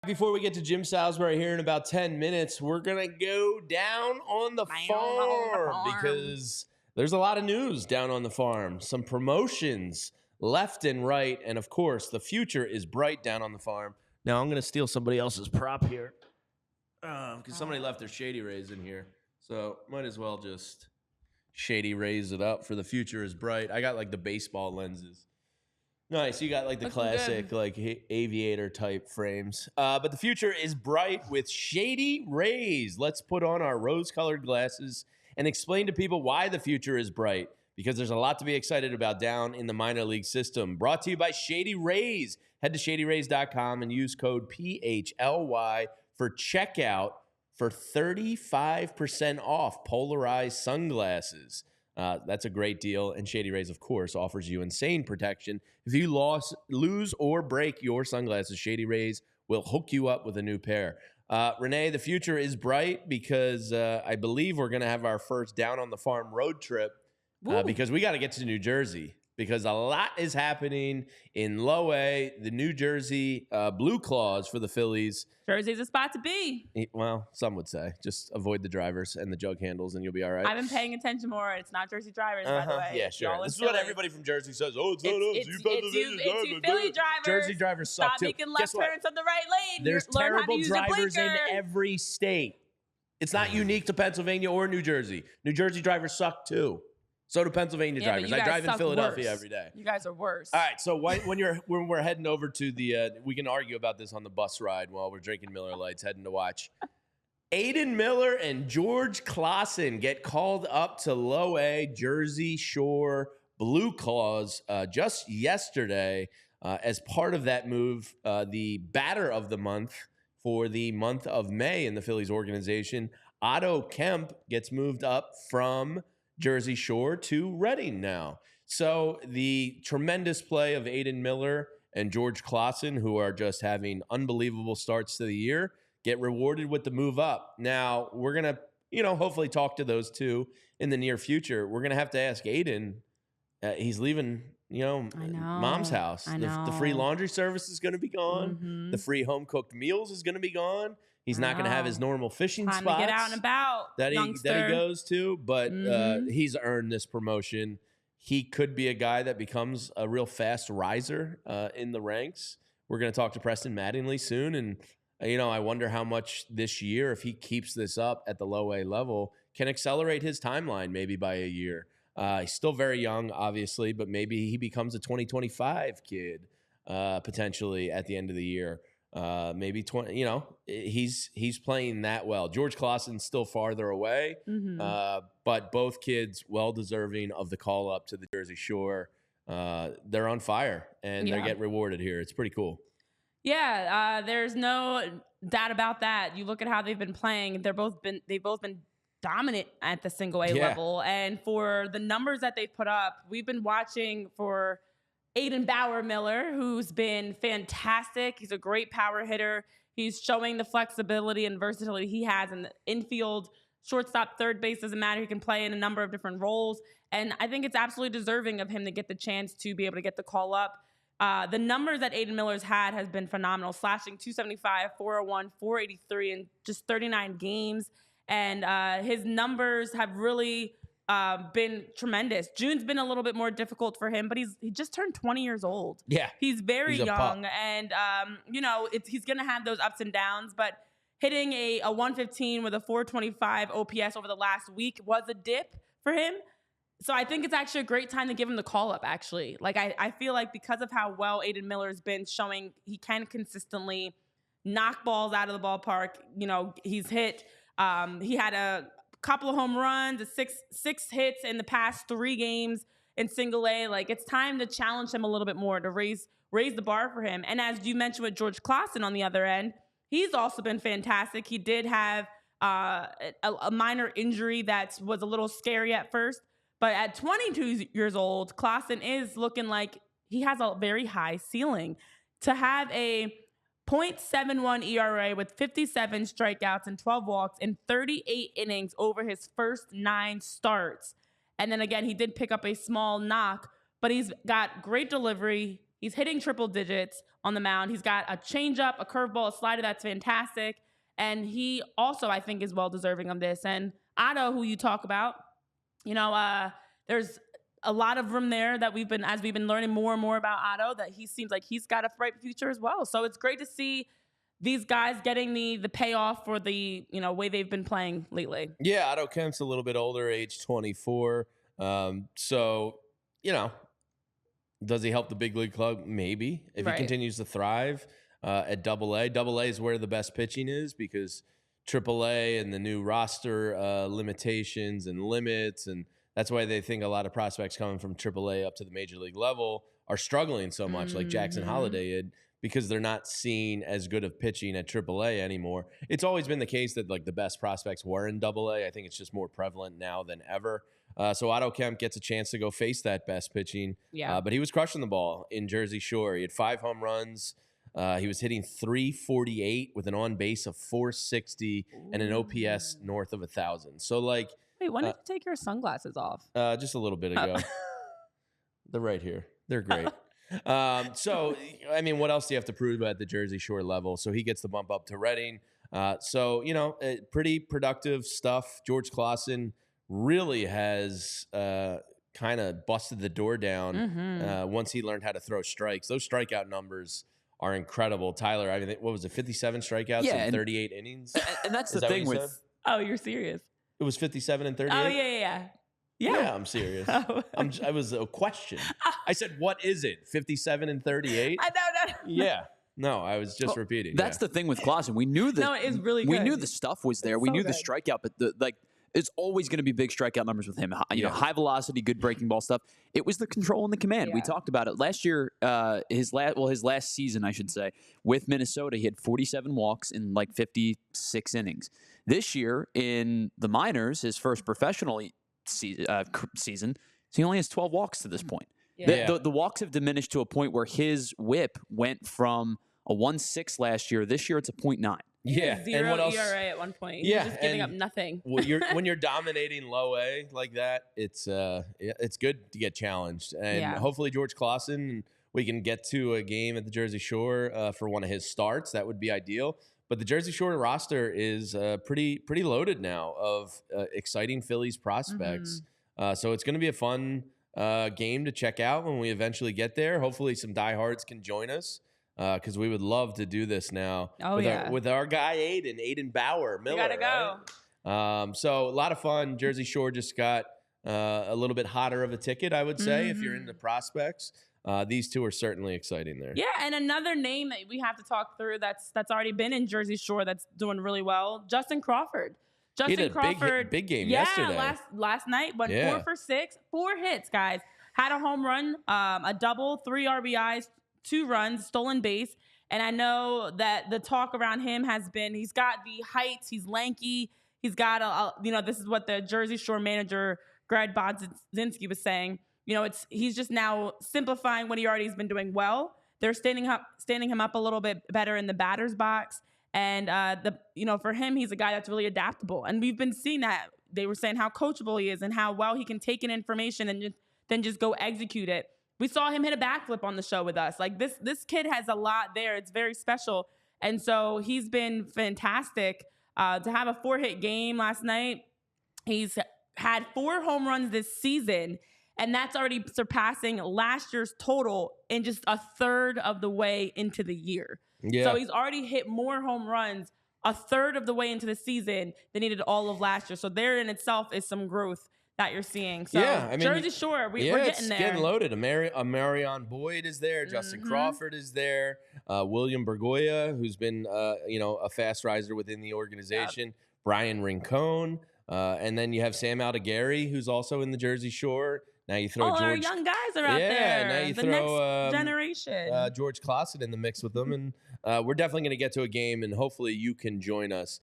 Before we get to Jim Salisbury here in about 10 minutes, we're going to go down on the farm because there's a lot of news down on the farm. Some promotions left and right. And, of course, the future is bright down on the farm. Now, I'm going to steal somebody else's prop here because somebody left their Shady Rays in here. So might as well just Shady Rays it up for the future is bright. I got, like, the baseball lenses. Nice. You got like the classic like aviator type frames. But the future is bright with Shady Rays. Let's put on our rose-colored glasses and explain to people why the future is bright, because there's a lot to be excited about down in the minor league system. Brought to you by Shady Rays. Head to shadyrays.com and use code PHLY for checkout for 35% off polarized sunglasses. That's a great deal, and Shady Rays, of course, offers you insane protection. If you lose or break your sunglasses, Shady Rays will hook you up with a new pair. Renee, the future is bright because I believe we're going to have our first Down on the Farm road trip because we got to get to New Jersey because a lot is happening in Low A, the New Jersey Blue Claws for the Phillies. Jersey's a spot to be. Well, some would say. Just avoid the drivers and the jug handles and you'll be all right. I've been paying attention more. It's not Jersey drivers, by the way. Yeah, sure. This is what everybody from Jersey says. Oh, it's not us. It's you Philly drivers. Jersey drivers suck, Stop too. making left turns on the right lane. There's Learn terrible how to use drivers a in blinker. every state. It's not unique to Pennsylvania or New Jersey. New Jersey drivers suck, too. So do Pennsylvania drivers. I drive in Philadelphia every day. You guys are worse. All right, so when we're heading over to the, we can argue about this on the bus ride while we're drinking Miller Lights, heading to watch. Aidan Miller and George Klassen get called up to Low A Jersey Shore Blue Claws just yesterday as part of that move. The batter of the month for the month of May in the Phillies organization, Otto Kemp, gets moved up from Jersey Shore to Reading now. So the tremendous play of Aidan Miller and George Klassen, who are just having unbelievable starts to the year, get rewarded with the move up. Now, we're going to, hopefully talk to those two in the near future. We're going to have to ask Aidan. He's leaving, mom's house. The free laundry service is going to be gone. Mm-hmm. The free home-cooked meals is going to be gone. He's not going to have his normal fishing spots. Time to get out and about, that he goes to, but he's earned this promotion. He could be a guy that becomes a real fast riser in the ranks. We're going to talk to Preston Mattingly soon, and I wonder how much this year, if he keeps this up at the Low A level, can accelerate his timeline maybe by a year. He's still very young, obviously, but maybe he becomes a 2025 kid potentially at the end of the year. Maybe 20, he's playing that well. George Klassen's still farther away, but both kids well-deserving of the call-up to the Jersey Shore. They're on fire, and they get rewarded here. It's pretty cool. Yeah, there's no doubt about that. You look at how they've been playing. They've both been dominant at the single A level. And for the numbers that they've put up, we've been watching for Aidan Miller, who's been fantastic. He's a great power hitter. He's showing the flexibility and versatility he has in the infield. Shortstop, third base, doesn't matter. He can play in a number of different roles. And I think it's absolutely deserving of him to get the chance to be able to get the call up. The numbers that Aidan Miller's had has been phenomenal, slashing 275, 401, 483 in just 39 games. And his numbers have really been tremendous. June's been a little bit more difficult for him, but he just turned 20 years old. Yeah. He's very young, and he's going to have those ups and downs, but hitting a 115 with a 425 OPS over the last week was a dip for him. So I think it's actually a great time to give him the call up, actually. Like, I feel like because of how well Aidan Miller's been showing, he can consistently knock balls out of the ballpark. He's hit, he had a couple of home runs, six hits in the past 3 games in single A. Like, it's time to challenge him a little bit more, to raise the bar for him. And as you mentioned with George Klassen on the other end, he's also been fantastic. He did have a minor injury that was a little scary at first, but at 22 years old, Klassen is looking like he has a very high ceiling. To have a .71 ERA with 57 strikeouts and 12 walks in 38 innings over his first 9 starts. And then again, he did pick up a small knock, but he's got great delivery. He's hitting triple digits on the mound. He's got a changeup, a curveball, a slider that's fantastic. And he also, I think, is well deserving of this. And Otto, who you talk about, there's a lot of room there that as we've been learning more and more about Otto, that he seems like he's got a bright future as well. So it's great to see these guys getting the payoff for the way they've been playing lately. Yeah, Otto Kemp's a little bit older, age 24. So does he help the big league club? Maybe if he continues to thrive at AA. AA is where the best pitching is because AAA and the new roster limitations and limits, and that's why they think a lot of prospects coming from AAA up to the major league level are struggling so much, like Jackson Holliday did, because they're not seeing as good of pitching at AAA anymore. It's always been the case that like the best prospects were in AA. I think it's just more prevalent now than ever. So Otto Kemp gets a chance to go face that best pitching. Yeah. But he was crushing the ball in Jersey Shore. He had 5 home runs. He was hitting .348 with an on base of .460 and an OPS north of 1,000. So like, wait, when did you take your sunglasses off? Just a little bit ago. They're right here. They're great. So, I mean, what else do you have to prove at the Jersey Shore level? So he gets the bump up to Reading. Pretty productive stuff. George Klassen really has kind of busted the door down once he learned how to throw strikes. Those strikeout numbers are incredible. Tyler, I mean, what was it, 57 strikeouts in 38 innings? And that's the thing with... said? Oh, you're serious? It was 57 and 38? Oh, yeah. Yeah, I'm serious. I was a question. I said, what is it? 57 and 38? No. Yeah. No, I was just repeating. That's the thing with Klassen. We knew that. No, it's really good. We knew the stuff was there. We knew the strikeout, but it's always going to be big strikeout numbers with him. High velocity, good breaking ball stuff. It was the control and the command. We talked about it last year. His last season, I should say, with Minnesota, he had 47 walks in like 56 innings. This year in the minors, his first professional season, he only has 12 walks to this point. The walks have diminished to a point where his whip went from a 1.6 last year. This year it's a 0.9. Yeah, and what else? ERA at one point. He's just giving up nothing. When you're dominating low A like that, it's good to get challenged. And hopefully George Klassen, we can get to a game at the Jersey Shore for one of his starts. That would be ideal. But the Jersey Shore roster is pretty loaded now of exciting Phillies prospects. So it's going to be a fun game to check out when we eventually get there. Hopefully some diehards can join us because we would love to do this now with our guy Aidan Miller. You gotta go. Right? So a lot of fun. Jersey Shore just got a little bit hotter of a ticket, I would say, if you're into prospects. These two are certainly exciting there. Yeah, and another name that we have to talk through that's already been in Jersey Shore that's doing really well, Justin Crawford. Justin Crawford, big game yesterday. last night went 4 for 6, 4 hits, guys. Had a home run, a double, 3 RBIs, 2 runs, stolen base. And I know that the talk around him has been he's got the height, he's lanky, he's got this is what the Jersey Shore manager Greg Bodzinski was saying. He's just now simplifying what he already has been doing well. They're standing him up a little bit better in the batter's box. And for him, he's a guy that's really adaptable. And we've been seeing that. They were saying how coachable he is and how well he can take in information and then just go execute it. We saw him hit a backflip on the show with us. Like this kid has a lot there. It's very special. And so he's been fantastic to have a 4-hit game last night. He's had 4 home runs this season. And that's already surpassing last year's total in just a third of the way into the year. Yeah. So he's already hit more home runs a third of the way into the season than he did all of last year. So there in itself is some growth that you're seeing. So Jersey Shore, we're getting there. It's getting loaded. Marion Boyd is there. Justin Crawford is there. William Bergoya, who's been a fast riser within the organization. Yep. Brian Rincon. And then you have Sam Aldegari, who's also in the Jersey Shore. Now you throw our young guys are out there. Now you the throw next generation. George Klassen in the mix with them, and we're definitely going to get to a game, and hopefully you can join us.